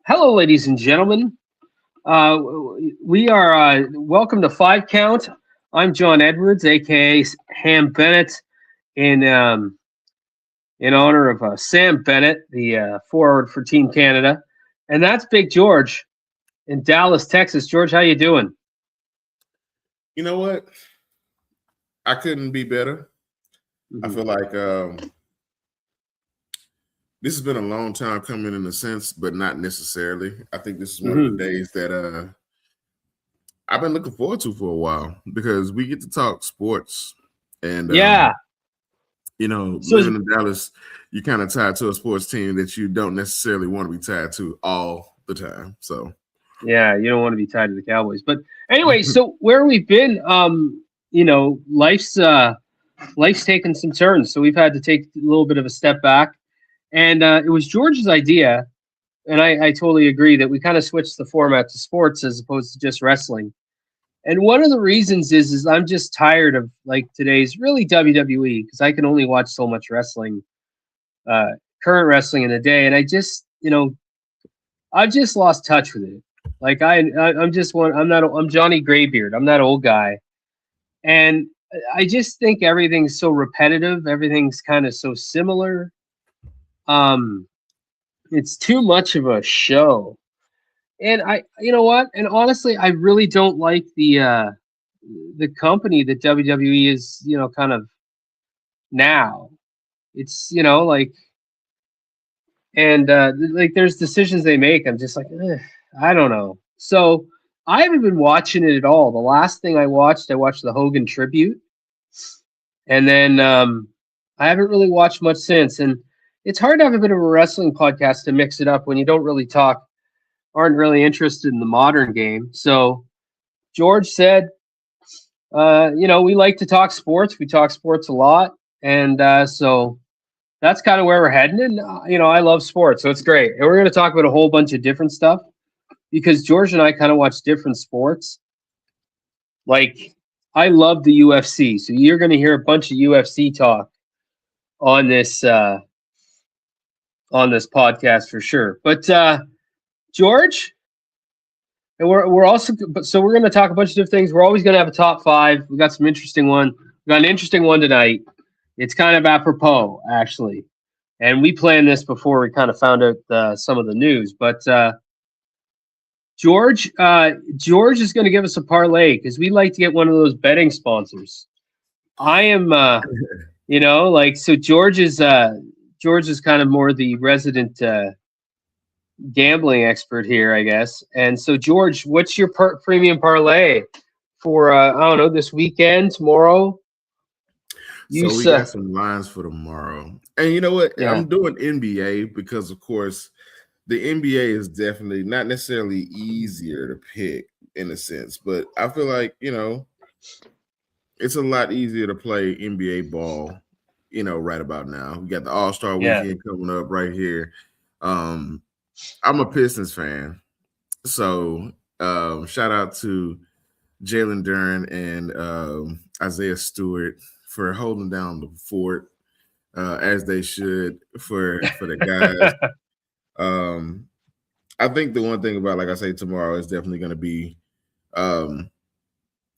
Hello, ladies and gentlemen. We are welcome to Five Count. I'm John Edwards, aka Ham Bennett, in in honor of Sam Bennett, the forward for Team Canada, and that's Big George in Dallas, Texas. George, how you doing? You know what? I couldn't be better. I feel like this has been a long time coming in a sense, but not necessarily. I think this is one of the days that I've been looking forward to for a while because we get to talk sports. And living in Dallas, you're kind of tied to a sports team that you don't necessarily want to be tied to all the time. So yeah, you don't want to be tied to the Cowboys. But anyway, so where we've been, life's taken some turns. So we've had to take a little bit of a step back. And it was George's idea, and I totally agree that we kind of switched the format to sports as opposed to just wrestling. And one of the reasons is I'm just tired of like today's really WWE because I can only watch so much wrestling, current wrestling in a day, and I just I've just lost touch with it. Like I'm just one. I'm Johnny Graybeard. I'm that old guy, and I just think everything's so repetitive. Everything's kind of so similar. It's too much of a show. And you know what? And honestly, I really don't like the company that WWE is, kind of now. It's, like there's decisions they make. I'm just like, I don't know. So I haven't been watching it at all. The last thing I watched the Hogan tribute. And then I haven't really watched much since. And it's hard to have a bit of a wrestling podcast to mix it up when you don't really aren't really interested in the modern game. So George said, we like to talk sports. We talk sports a lot. And so that's kind of where we're heading. And, I love sports. So it's great. And we're going to talk about a whole bunch of different stuff because George and I kind of watch different sports. Like, I love the UFC. So you're going to hear a bunch of UFC talk on this podcast for sure. But George, and we're also, so we're going to talk a bunch of different things. We're always going to have a top five. We got some interesting one. We got an interesting one tonight. It's kind of apropos, actually, and we planned this before we kind of found out some of the news. But George is going to give us a parlay because we like to get one of those betting sponsors. I am, so George is kind of more the resident gambling expert here, I guess. And so, George, what's your premium parlay for, I don't know, this weekend, tomorrow? So we got some lines for tomorrow. And you know what? Yeah. I'm doing NBA because, of course, the NBA is definitely not necessarily easier to pick in a sense, but I feel like, it's a lot easier to play NBA ball, right about now. We got the All-Star weekend coming up right here. I'm a Pistons fan. So shout out to Jalen Duren and Isaiah Stewart for holding down the fort as they should for the guys. I think the one thing about, like I say, tomorrow is definitely going to be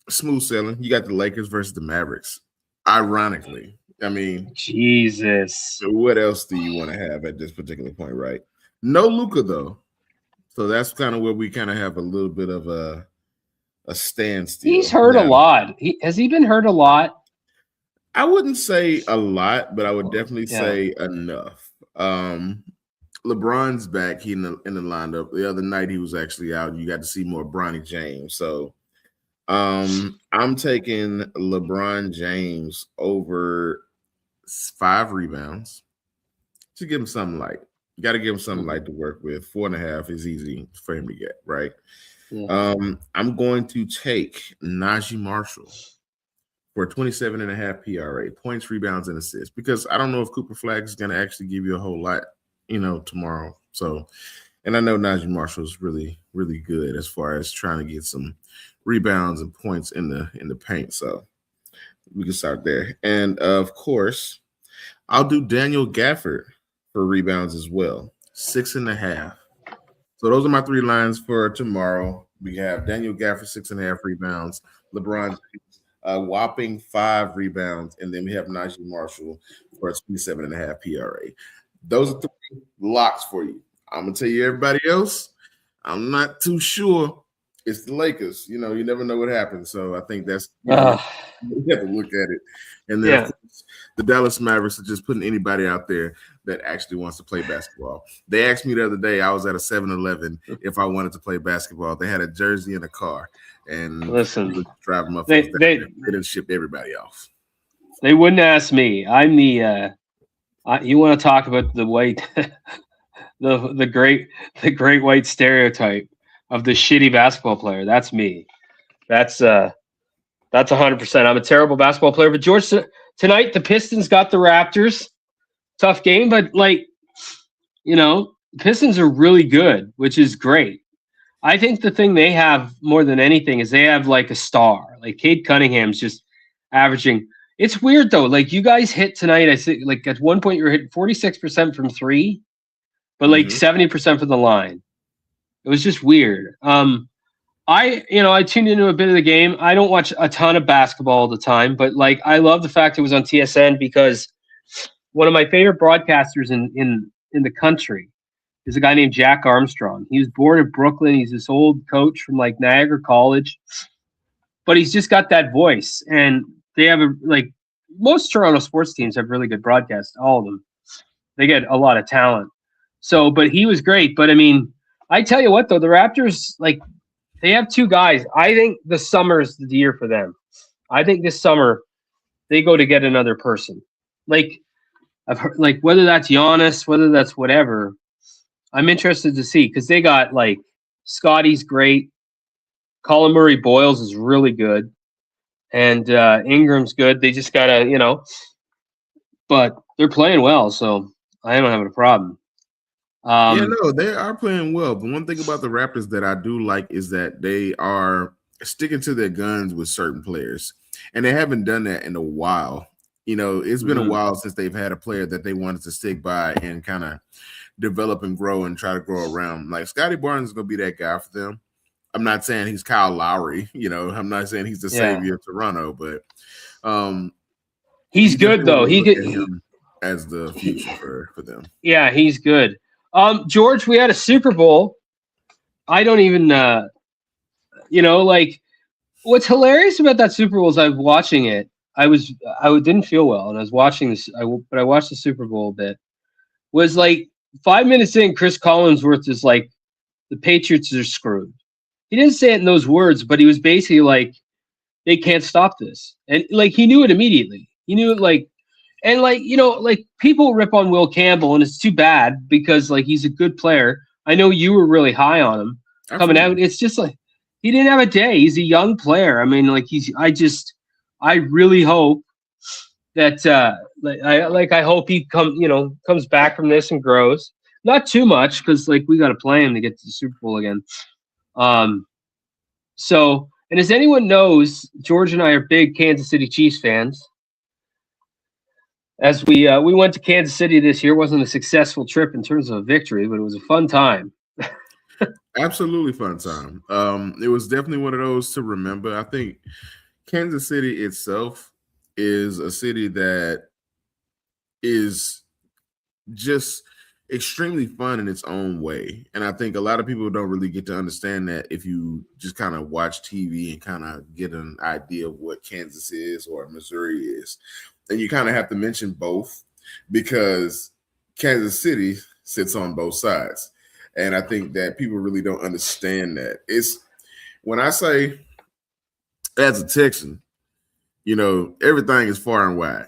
smooth sailing. You got the Lakers versus the Mavericks. Ironically, I mean, Jesus. What else do you want to have at this particular point, right? No Luka though, so that's kind of where we kind of have a little bit of a standstill. He's hurt a lot. Has he been hurt a lot? I wouldn't say a lot, but I would definitely say enough. LeBron's back. He in the lineup. The other night he was actually out. You got to see more Bronny James. So I'm taking LeBron James over 5 rebounds to give him something light. You got to give him something light to work with. 4.5 is easy for him to get, right? Yeah. I'm going to take Najee Marshall for 27.5 PRA, points, rebounds, and assists, because I don't know if Cooper Flag is going to actually give you a whole lot, tomorrow. So And I know Najee Marshall is really, really good as far as trying to get some rebounds and points in the paint. So we can start there. And of course, I'll do Daniel Gafford for rebounds as well. 6.5. So those are my 3 lines for tomorrow. We have Daniel Gafford, 6.5 rebounds, LeBron a whopping 5 rebounds, and then we have Najee Marshall for a 27.5 PRA. Those are 3 locks for you. I'm gonna tell you everybody else. I'm not too sure. It's the Lakers. You know, you never know what happens. So I think that's you have to look at it. And then of course, the Dallas Mavericks are just putting anybody out there that actually wants to play basketball. They asked me the other day, I was at a 7-Eleven, if I wanted to play basketball. They had a jersey and a car. And listen, drive them up. They didn't ship everybody off. They wouldn't ask me. I'm the you want to talk about the white the great white stereotype of the shitty basketball player. That's me. That's 100%. I'm a terrible basketball player. But George, tonight the Pistons got the Raptors. Tough game, but like, you know, Pistons are really good, which is great. I think the thing they have more than anything is they have like a star. Like Cade Cunningham's just averaging. It's weird though. Like you guys hit tonight. I think like at one point you were hitting 46% from 3, but like 70% from the line. It was just weird. I tuned into a bit of the game. I don't watch a ton of basketball all the time, but like I love the fact it was on TSN because one of my favorite broadcasters in the country is a guy named Jack Armstrong. He was born in Brooklyn. He's this old coach from like Niagara College, but he's just got that voice. And they have most Toronto sports teams have really good broadcasts. All of them, they get a lot of talent. So, but he was great. But I mean, I tell you what though, the Raptors, like they have 2 guys. I think the summer is the year for them. I think this summer they go to get another person. Like I've heard, like whether that's Giannis, whether that's whatever. I'm interested to see because they got like Scotty's great, Colin Murray Boyles is really good, and Ingram's good. They just gotta, but they're playing well, so I don't have a problem. They are playing well. But one thing about the Raptors that I do like is that they are sticking to their guns with certain players, and they haven't done that in a while. You know, it's been a while since they've had a player that they wanted to stick by and kind of develop and grow and try to grow around. Like Scotty Barnes is going to be that guy for them. I'm not saying he's Kyle Lowry, I'm not saying he's the savior of Toronto, but he's good though. He could as the future for them. Yeah, he's good. George, we had a Super Bowl. I don't even like what's hilarious about that Super Bowl is I was watching it. I didn't feel well and I was watching this but I watched the Super Bowl a bit. Was like 5 minutes in, Chris Collinsworth is like, the Patriots are screwed. He didn't say it in those words, but he was basically like, they can't stop this. And like, he knew it immediately. He knew it like, and like, like people rip on Will Campbell and it's too bad because like, he's a good player. I know you were really high on him coming out. It's just like, he didn't have a day. He's a young player. I mean, like I really hope that I hope he comes back from this and grows. Not too much because like we got to play him to get to the Super Bowl again. So, and as anyone knows, George and I are big Kansas City Chiefs fans. As we went to Kansas City this year, it wasn't a successful trip in terms of a victory, but it was a fun time. Absolutely fun time. It was definitely one of those to remember. I think Kansas City itself is a city that is just extremely fun in its own way. And I think a lot of people don't really get to understand that if you just kind of watch TV and kind of get an idea of what Kansas is or Missouri is. And you kind of have to mention both because Kansas City sits on both sides. And I think that people really don't understand that. It's when I say as a Texan, everything is far and wide.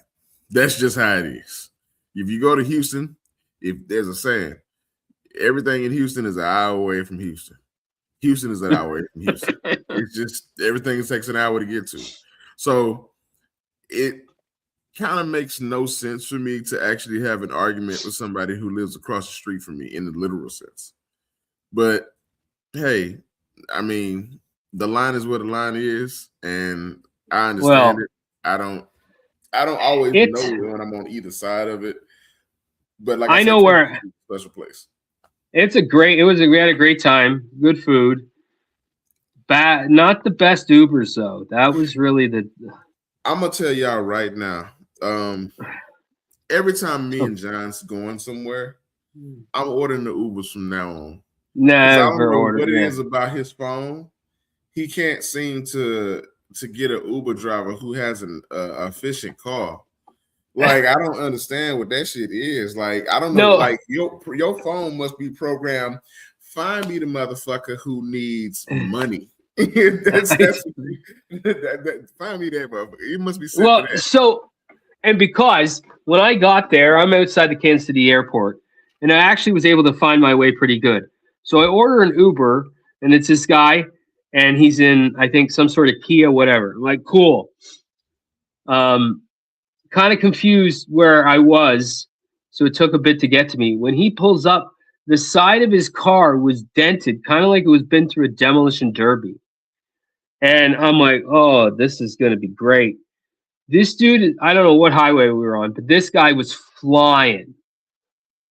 That's just how it is. If you go to Houston, if there's a saying, everything in Houston is an hour away from Houston. Houston is an hour away from Houston. It's just everything takes an hour to get to. So it kind of makes no sense for me to actually have an argument with somebody who lives across the street from me in the literal sense. But hey, I mean, the line is what the line is, and I understand it. I don't always know when I'm on either side of it. But like I said, know where special place. we had a great time, good food. Not the best Ubers though. That was really I'm gonna tell y'all right now. Every time me and John's going somewhere, I'm ordering the Ubers from now on. I don't know what it is about his phone. He can't seem to get an Uber driver who has an efficient car. Like, I don't understand what that shit is. Like, I don't know. No. Like, your phone must be programmed. Find me the motherfucker who needs money. Find me that motherfucker. It must be well. So, and because when I got there, I'm outside the Kansas City airport, and I actually was able to find my way pretty good. So I order an Uber, and it's this guy, and he's in, I think, some sort of Kia, whatever. I'm like, cool. Kind of confused where I was, so it took a bit to get to me. When he pulls up, the side of his car was dented, kind of like it was been through a demolition derby. And I'm like, oh, this is going to be great. This dude, I don't know what highway we were on, but this guy was flying,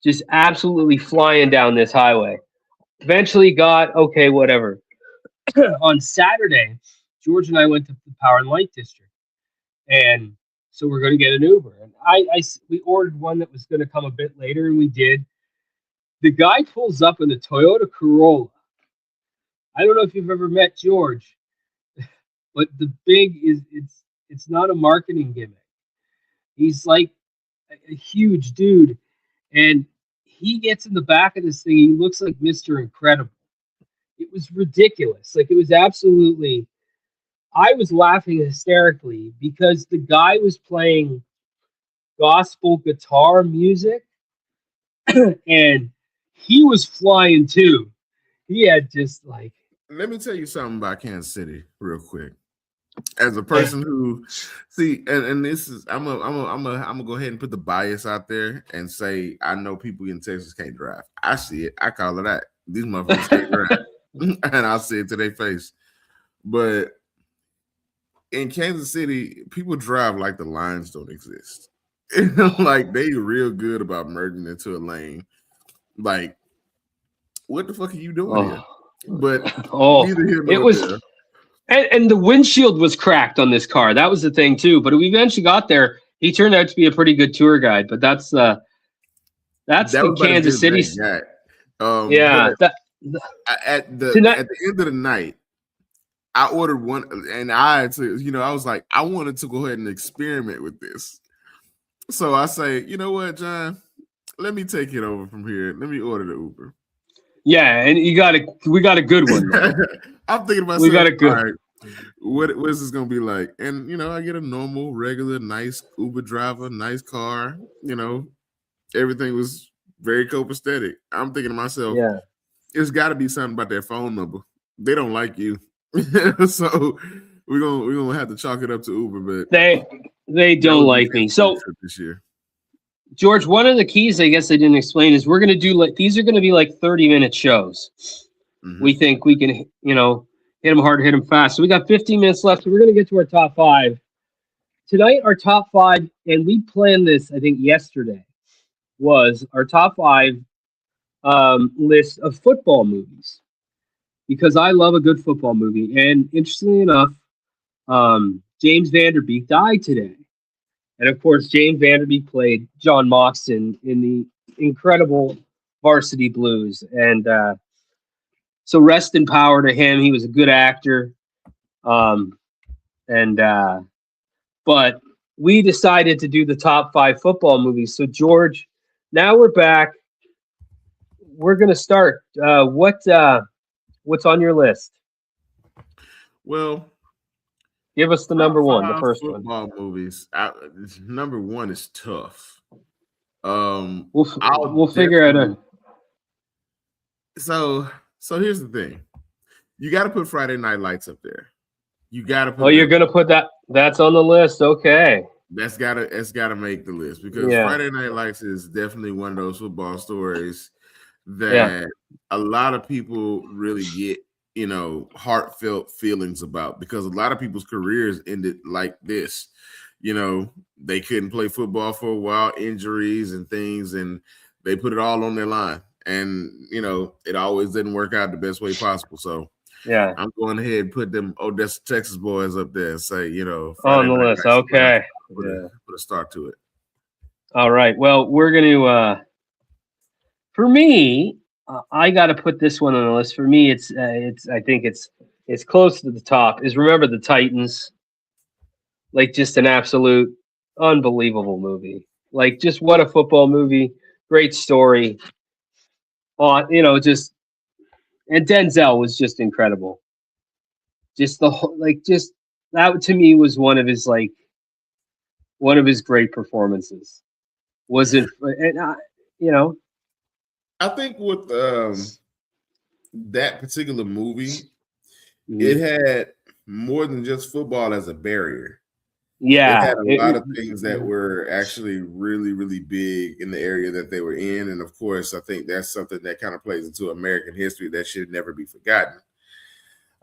just absolutely flying down this highway. Eventually got, okay, whatever. On Saturday, George and I went to the Power and Light District. And so we're going to get an Uber. And we ordered one that was going to come a bit later, and we did. The guy pulls up in a Toyota Corolla. I don't know if you've ever met George, but the big is it's not a marketing gimmick. He's like a huge dude, and he gets in the back of this thing. He looks like Mr. Incredible. It was ridiculous. Like, it was absolutely. I was laughing hysterically because the guy was playing gospel guitar music, and he was flying too. He had just like. Let me tell you something about Kansas City real quick. As a person who and this is I'm gonna go ahead and put the bias out there and say I know people in Texas can't drive. I see it. I call it that. These motherfuckers can't drive, and I'll say it to their face. But in Kansas City, people drive like the lines don't exist. Like, they real good about merging into a lane. Like, what the fuck are you doing here? But neither here nor there. And the windshield was cracked on this car. That was the thing too. But we eventually got there. He turned out to be a pretty good tour guide. But that's the Kansas City. At the end of the night, I ordered one, and I was like, I wanted to go ahead and experiment with this. So I say, you know what, John? Let me take it over from here. Let me order the Uber. Yeah, and we got a good one. I'm thinking about we got a good. All right, what is this gonna be like? And I get a normal, regular, nice Uber driver, nice car. Everything was very copacetic. I'm thinking to myself, yeah, it's got to be something about their phone number. They don't like you, so we're gonna have to chalk it up to Uber. But they don't like me. So this year. George, one of the keys I guess I didn't explain is we're going to do these are going to be like 30-minute shows. Mm-hmm. We think we can, hit them hard, hit them fast. So we got 15 minutes left. So we're going to get to our top 5. Tonight, our top 5, and we planned this, I think, yesterday, was our top 5 list of football movies. Because I love a good football movie. And interestingly enough, James Van Der Beek died today. And of course, James Van Der Beek played John Moxon in the incredible Varsity Blues. And so rest in power to him. He was a good actor. But we decided to do the top 5 football movies. So George, now we're back. We're going to start. What's on your list? Well, give us the number 1, the first football one. Movies. Number 1 is tough. We'll figure it out. So here's the thing. You got to put Friday Night Lights up there. You got to put. Oh, you're gonna put that? That's on the list. Okay. It's gotta make the list because Friday Night Lights is definitely one of those football stories that a lot of people really get, you know, heartfelt feelings about, because a lot of people's careers ended like this. You know, they couldn't play football for a while, injuries and things, and they put it all on their line. And, you know, it always didn't work out the best way possible. So yeah, I'm going ahead and put them Odessa, Texas boys up there and say, you know, on the list. Okay. Put a start to it. All right. Well, we're going to, for me, I got to put this one on the list. For me, I think it's close to the top. Is Remember the Titans? Like, just an absolute unbelievable movie. Like, just what a football movie. Great story. You know, just, and Denzel was just incredible. Just the whole, like, just that to me was one of his great performances. Was it? And you know, I think with that particular movie, it had more than just football as a barrier. Yeah, it had a lot of things that were actually really, really big in the area that they were in. And of course, I think that's something that kind of plays into American history that should never be forgotten.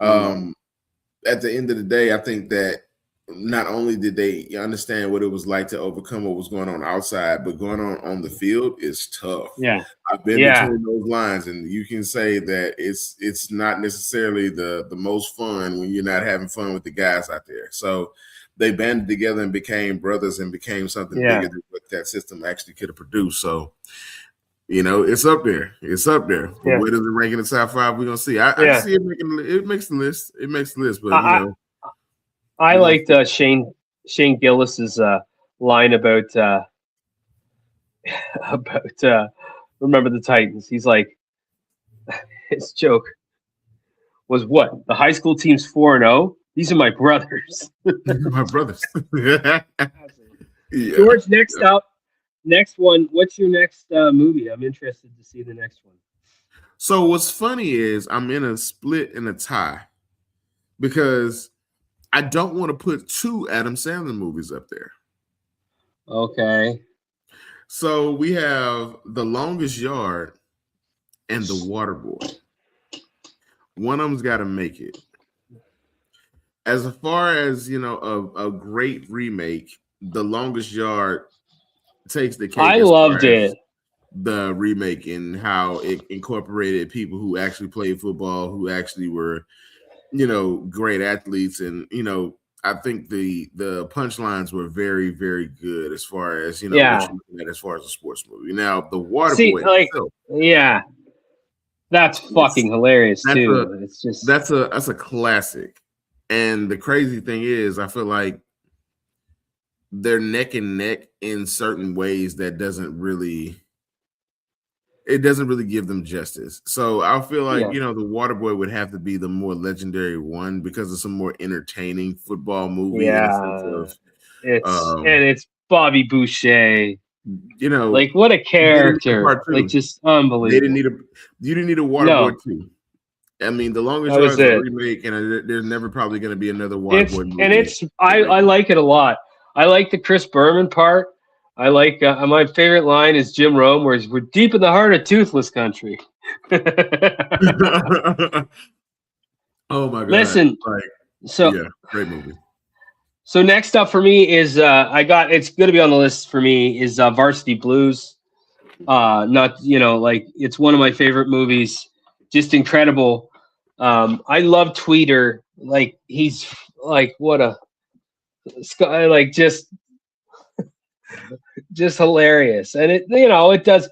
At the end of the day, I think that not only did they understand what it was like to overcome what was going on outside, but going on the field is tough. Yeah, I've been between those lines, and you can say that it's not necessarily the most fun when you're not having fun with the guys out there. So they banded together and became brothers and became something bigger than what that system actually could have produced. So, you know, it's up there. It's up there. But where does it rank in the top 5? We're gonna see. I see it makes the list. It makes the list, but you know. I liked Shane Gillis's line about Remember the Titans. He's like, his joke was, what? The high school team's 4-0. These are my brothers. My brothers. George, next one. What's your next movie? I'm interested to see the next one. So what's funny is I'm in a split and a tie, because I don't want to put 2 Adam Sandler movies up there. Okay. So we have The Longest Yard and The Waterboy. One of them's got to make it. As far as, you know, a great remake, The Longest Yard takes the cake. I loved it. The remake and how it incorporated people who actually played football, who actually were, you know, great athletes. And, you know, I think the punchlines were very, very good as far as, you know, as far as a sports movie. Now, The Waterboy itself, that's fucking hilarious too. It's just that's a classic. And the crazy thing is, I feel like they're neck and neck in certain ways that doesn't really give them justice. So I feel like, you know, The Waterboy would have to be the more legendary one because it's a more entertaining football movie. Yeah, it's Bobby Boucher. You know, like, what a character! Like, just unbelievable. You didn't need a Waterboy 2. I mean, The Longest Yard is a remake, and there's never probably going to be another Waterboy movie. And I like it a lot. I like the Chris Berman part. I like my favorite line is Jim Rome, where we're deep in the heart of toothless country. Oh my god! Listen, great movie. So next up for me is it's going to be on the list for me is Varsity Blues. Not, you know, like, it's one of my favorite movies. Just incredible. I love Tweeter. Like, he's like, what a, like, just hilarious. And it, you know, it does,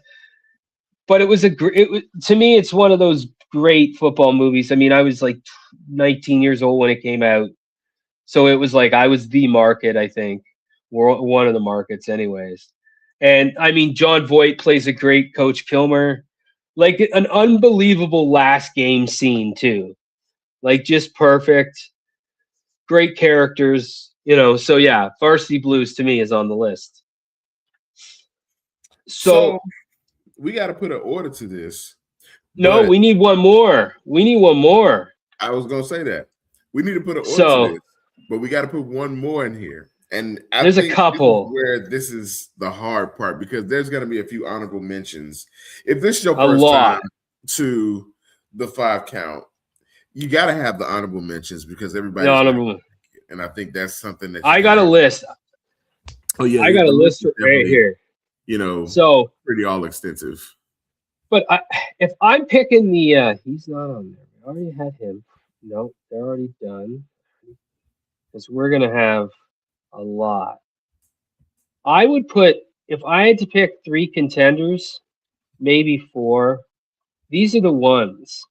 but it was to me, it's one of those great football movies. I mean, I was like 19 years old when it came out. So it was like, I was the market, I think, one of the markets anyways. And I mean, John Voight plays a great Coach Kilmer. Like, an unbelievable last game scene too. Like, just perfect. Great characters, you know. So yeah, Varsity Blues to me is on the list. So we got to put an order to this. No, we need one more. I was going to say that. We need to put an order to this, but we got to put one more in here. And there's a couple where this is the hard part, because there's going to be a few honorable mentions. If this is your first time to the 5 count, you got to have the honorable mentions because everybody. And I think that's something that I got a list. Oh yeah, I got a list right here. So pretty all extensive. But if I'm picking the, he's not on there. We already had him. Nope, they're already done. Because we're gonna have a lot. I would put, if I had to pick 3 contenders, maybe 4. These are the ones,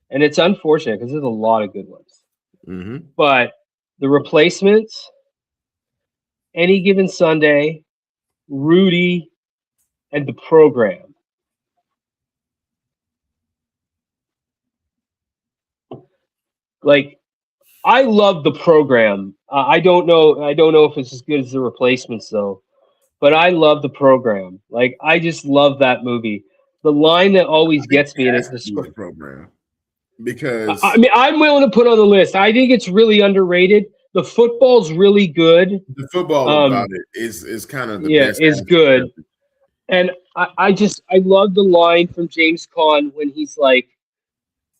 and it's unfortunate because there's a lot of good ones. Mm-hmm. But The Replacements, Any Given Sunday, Rudy, and The Program. Like, I love The Program. I don't know if it's as good as The Replacements though, but I love The Program. Like, I just love that movie. The line that always gets me is The Program, because I mean, I'm willing to put on the list. I think it's really underrated. The football's really good. The football about it is kind of the best. Is good. And I love the line from James Caan when he's like,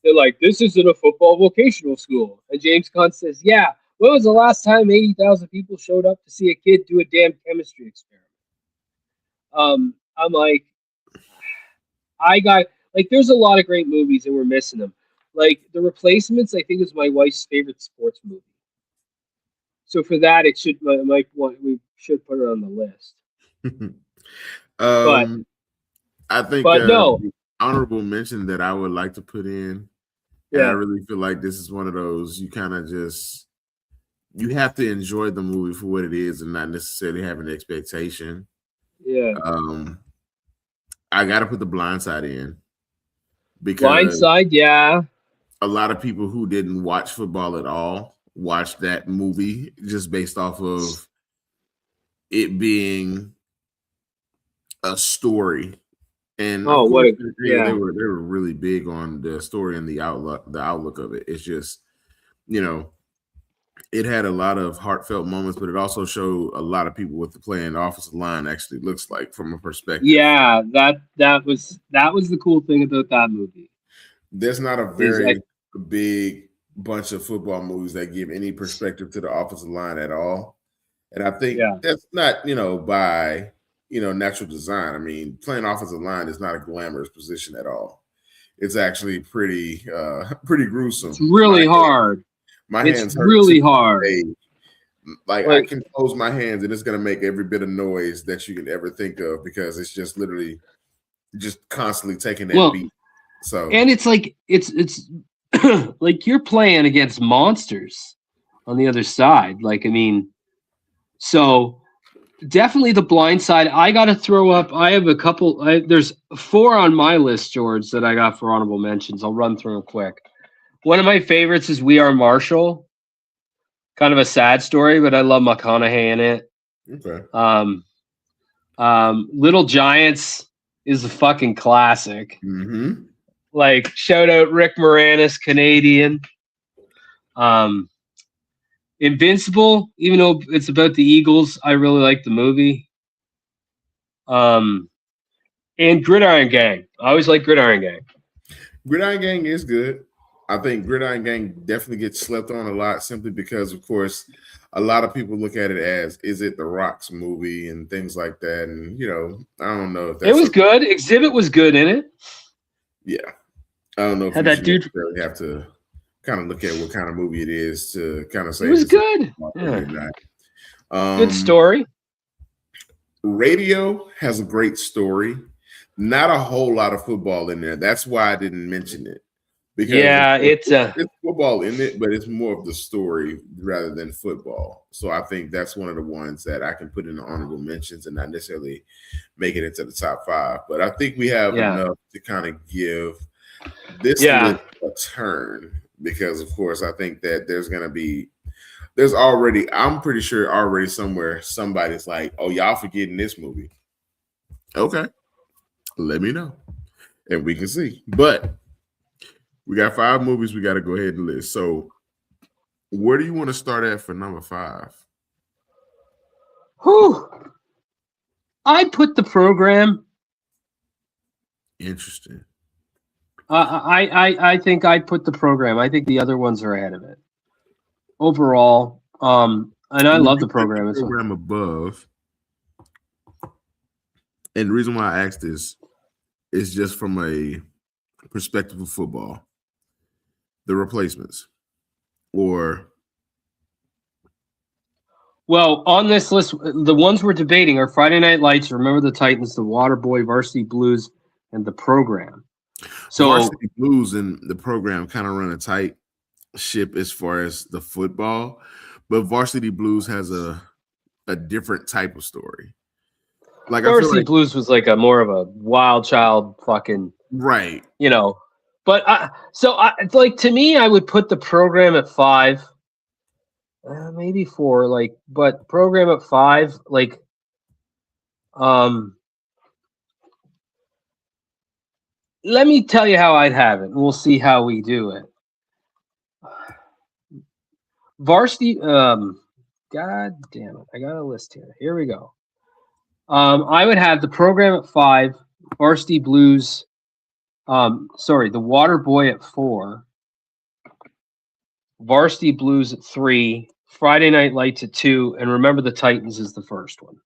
they're like, this isn't a football vocational school. And James Caan says, yeah, when was the last time 80,000 people showed up to see a kid do a damn chemistry experiment? I'm like, there's a lot of great movies and we're missing them. Like The Replacements, I think is my wife's favorite sports movie. So for that, we should put it on the list. I think the honorable mention that I would like to put in, and I really feel like this is one of those you kind of just, you have to enjoy the movie for what it is and not necessarily have an expectation. Yeah. I got to put The Blind Side in, because Blind Side, yeah. A lot of people who didn't watch football at all watched that movie just based off of it being a story. And they were really big on the story and the outlook of it. It's just, it had a lot of heartfelt moments, but it also showed a lot of people what the playing offensive line actually looks like from a perspective. Yeah, that was the cool thing about that movie. There's not a very big bunch of football movies that give any perspective to the offensive line at all. And I think that's not, by natural design. I mean, playing offensive line is not a glamorous position at all. It's actually pretty gruesome. It's really hard. My hands hurt. Really hard. Like I can close my hands and it's gonna make every bit of noise that you can ever think of, because it's just literally just constantly taking that beat. So, and it's like it's like you're playing against monsters on the other side. Like, I mean, so definitely The Blind Side. I got to throw up. I have a couple. There's 4 on my list, George, that I got for honorable mentions. I'll run through them quick. One of my favorites is We Are Marshall. Kind of a sad story, but I love McConaughey in it. Okay. Little Giants is a fucking classic. Mm-hmm. Like, shout out Rick Moranis, Canadian. Invincible, even though it's about the Eagles, I really like the movie. And Gridiron Gang. I always like Gridiron Gang. Gridiron Gang is good. I think Gridiron Gang definitely gets slept on a lot, simply because, of course, a lot of people look at it as, is it The Rock's movie and things like that. And, I don't know if that's... It was good. Exhibit was good in it. Yeah. I don't know if that dude have to kind of look at what kind of movie it is to kind of say it was good. Good story. Radio has a great story. Not a whole lot of football in there. That's why I didn't mention it. Because it's football in it, but it's more of the story rather than football. So I think that's one of the ones that I can put in the honorable mentions and not necessarily make it into the top 5. But I think we have enough to kind of give this list a turn, because, of course, I think that I'm pretty sure already somewhere somebody's like, oh, y'all forgetting this movie. Okay, let me know and we can see. But we got 5 movies we got to go ahead and list. So where do you want to start at for number 5? Whew. I'd put the program. Interesting. I think I'd put the program. I think the other ones are ahead of it overall. And I love the program. The program above. And the reason why I asked this is just from a perspective of football. The replacements, or well, on this list, the ones we're debating are Friday Night Lights, Remember the Titans, The Waterboy, Varsity Blues, and the program. So Varsity Blues and the program kind of run a tight ship as far as the football, but Varsity Blues has a different type of story. Like Varsity Blues was like a more of a wild child fucking right, But like to me, I would put the program at 5, maybe 4. But program at 5, let me tell you how I'd have it. We'll see how we do it. Varsity, God damn it! I got a list here. Here we go. I would have the program at 5, Varsity Blues. The Waterboy at 4, Varsity Blues at 3, Friday Night Lights at 2, and Remember the Titans is the first one.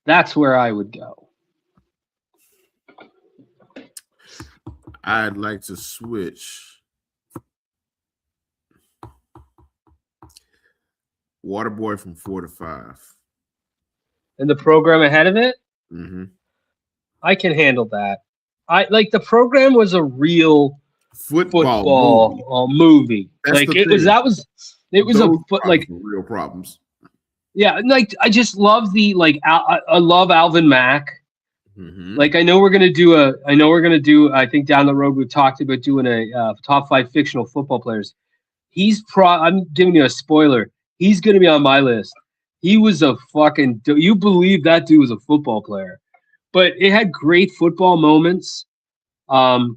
That's where I would go. I'd like to switch Waterboy from 4 to 5. And the program ahead of it? Mm-hmm. I can handle that. The program was a real football movie. It was real problems. Yeah, I just love I love Alvin Mack. Mm-hmm. I know we're gonna do. I think down the road we've talked about doing a top 5 fictional football players. I'm giving you a spoiler. He's gonna be on my list. He was a fucking. You believe that dude was a football player, but it had great football moments.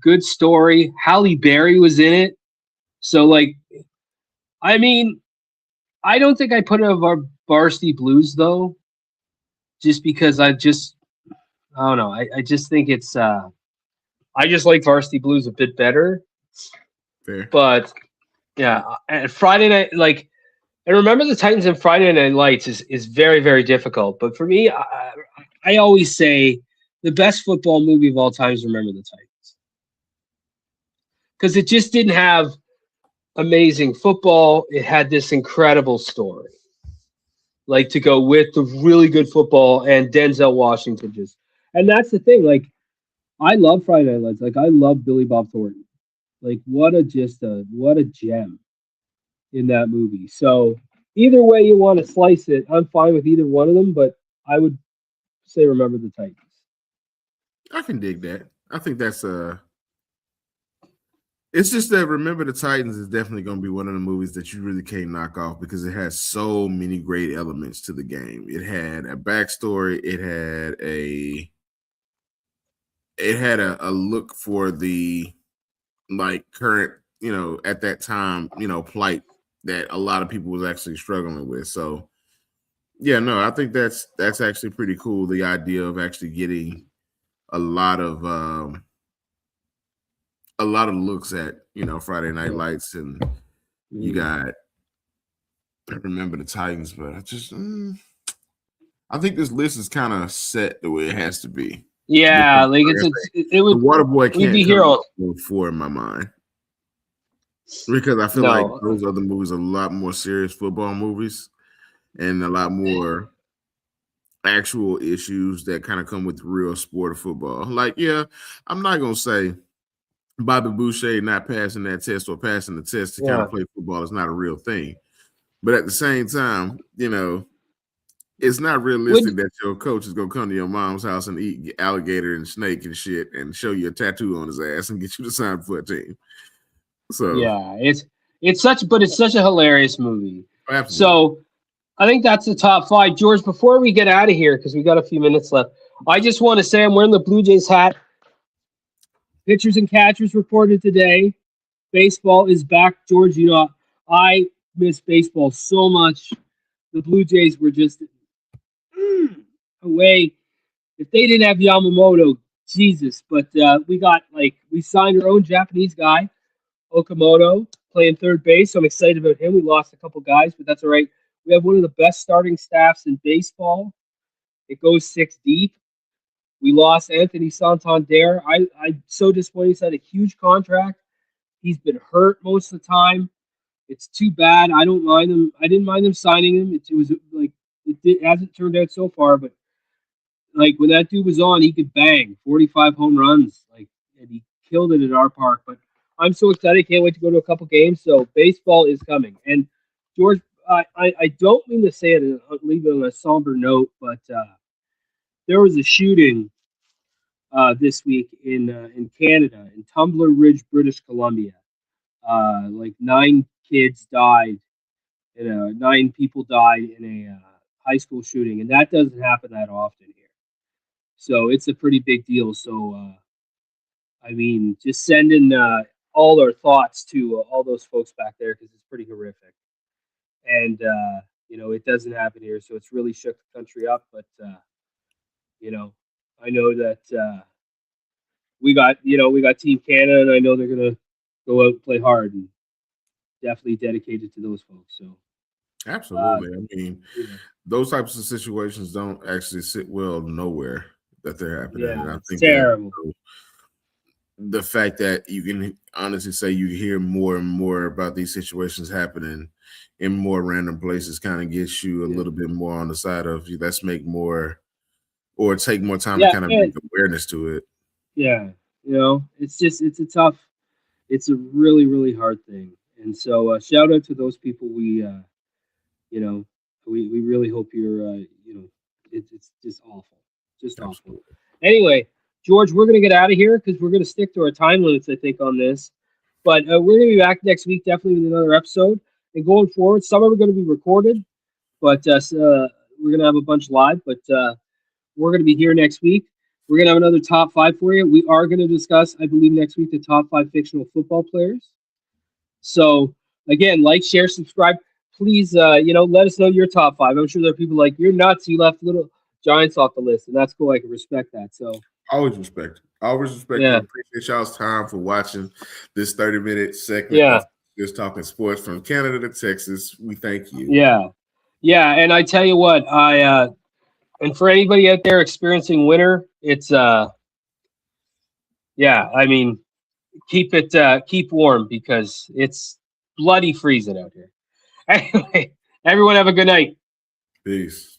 Good story. Halle Berry was in it, so I don't think I put it over Varsity Blues though, just because I don't know. I just think it's. I just like Varsity Blues a bit better. Fair. But yeah, and Friday night and Remember the Titans and Friday Night Lights is very, very difficult. But for me, I always say the best football movie of all time is Remember the Titans. Because it just didn't have amazing football. It had this incredible story. To go with the really good football and Denzel Washington and that's the thing. I love Friday Night Lights. I love Billy Bob Thornton. What a gem in that movie. So either way you want to slice it, I'm fine with either one of them, but I would say Remember the Titans. I can dig that. I think that's it's just that Remember the Titans is definitely going to be one of the movies that you really can't knock off because it has so many great elements to the game. It had a backstory. It had a look for the current, at that time, plight that a lot of people was actually struggling with. So yeah, no, I think that's actually pretty cool. The idea of actually getting a lot of looks at, Friday Night Lights, and you got Remember the Titans, but I think this list is kind of set the way it has to be. Yeah, it would. Waterboy can't be here 4 in my mind because I feel like those other movies are a lot more serious football movies and a lot more actual issues that kind of come with the real sport of football. I'm not gonna say Bobby Boucher not passing that test or passing the test to kind of play football is not a real thing, but at the same time, it's not realistic that your coach is gonna come to your mom's house and eat alligator and snake and shit and show you a tattoo on his ass and get you to sign for a team. So yeah, it's such a hilarious movie. Absolutely. So I think that's the top 5. George, before we get out of here, because we got a few minutes left, I just want to say I'm wearing the Blue Jays hat. Pitchers and catchers reported today. Baseball is back, George. I miss baseball so much. The Blue Jays were just away. If they didn't have Yamamoto, Jesus. But we signed our own Japanese guy, Okamoto, playing third base. So I'm excited about him. We lost a couple guys, but that's all right. We have one of the best starting staffs in baseball. It goes 6 deep. We lost Anthony Santander. I'm so disappointed. He's had a huge contract. He's been hurt most of the time. It's too bad. I don't mind him. I didn't mind them signing him. It hasn't turned out so far, but like when that dude was on, he could bang 45 home runs, and he killed it at our park. But I'm so excited! Can't wait to go to a couple games. So baseball is coming. And George, I don't mean to say it, leave it on a somber note, but there was a shooting this week in Canada, in Tumbler Ridge, British Columbia. 9 kids died. 9 people died in a high school shooting, and that doesn't happen that often here. So it's a pretty big deal. So, just sending all our thoughts to all those folks back there because it's pretty horrific. And, it doesn't happen here. So it's really shook the country up. But, I know that we got Team Canada, and I know they're going to go out and play hard and definitely dedicated to those folks. So. Absolutely. Those types of situations don't actually sit well nowhere that they're happening. Yeah, and I think terrible. The fact that you can honestly say you hear more and more about these situations happening in more random places kind of gets you a little bit more on the side of let's make more or take more time to kind of bring awareness to it. Yeah. It's a really, really hard thing. And so shout out to those people. We really hope you're, it's just awful. Just awful. Anyway, George, we're going to get out of here because we're going to stick to our time limits, I think, on this. But we're going to be back next week, definitely with another episode. And going forward, some of them are going to be recorded, but we're going to have a bunch live. But we're going to be here next week. We're going to have another top 5 for you. We are going to discuss, I believe, next week, the top 5 fictional football players. So, again, like, share, subscribe. Please, let us know your top 5. I'm sure there are people like, you're nuts. You left Little Giants off the list, and that's cool. I can respect that. So always respect. Yeah. Appreciate y'all's time for watching this 30-minute segment of Just Talking Sports from Canada to Texas. We thank you. Yeah, and I tell you what, and for anybody out there experiencing winter, it's keep warm because it's bloody freezing out here. Anyway, everyone have a good night. Peace.